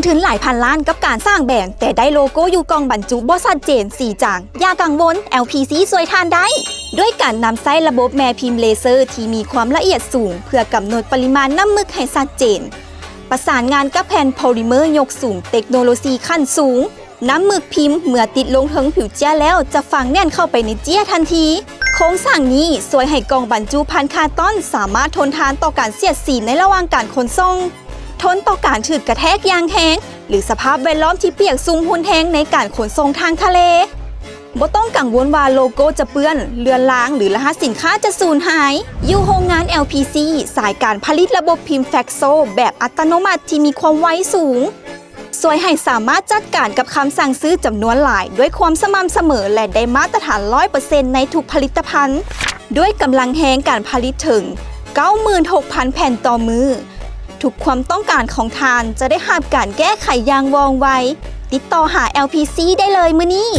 ทุนหลายพันล้านกับการสร้างแบรนด์แต่ได้โลโก้อยู่กล่องบรรจุบ่ชัดเจนสีจางอย่ากังวล LPC ช่วยทานได้ด้วยการนำใช้ระบบแม่พิมพ์เลเซอร์ที่มีความละเอียดสูงเพื่อกำหนดปริมาณน้ำหมึกให้ชัดเจนประสานงานกับแผ่นโพลิเมอร์ยกสูงเทคโนโลยีขั้นสูงน้ำหมึกพิมพ์เมื่อติดลงถึงผิวเจี้ยแล้วจะฝังแน่นเข้าไปในเจี้ยทันทีโครงสร้างนี้ช่วยให้กล่องบรรจุภัณฑ์คาร์ตอนสามารถทนทานต่อการเสียดสีในระหว่างการขนส่งทนต่อการถืดกระแทกอย่างแรงหรือสภาพแวดล้อมที่เปียกซุ่มหุนแรงในการขนส่งทางทะเลบ่ต้องกังวลว่าโลโก้จะเปื้อนเลือนลางหรือรหัสสินค้าจะสูญหายอยู่โรงงาน LPC สายการผลิตระบบพิมพ์แฟกโซแบบอัตโนมัติที่มีความไวสูงช่วยให้สามารถจัดการกับคำสั่งซื้อจำนวนหลายด้วยความสม่ำเสมอและได้มาตรฐาน 100% ในทุกผลิตภัณฑ์ด้วยกำลังแรงการผลิตถึง 96,000 แผ่นต่อมือทุกความต้องการของทานจะได้รับการแก้ไขอย่างว่องไวติดต่อหา LPC ได้เลยมื้อนี้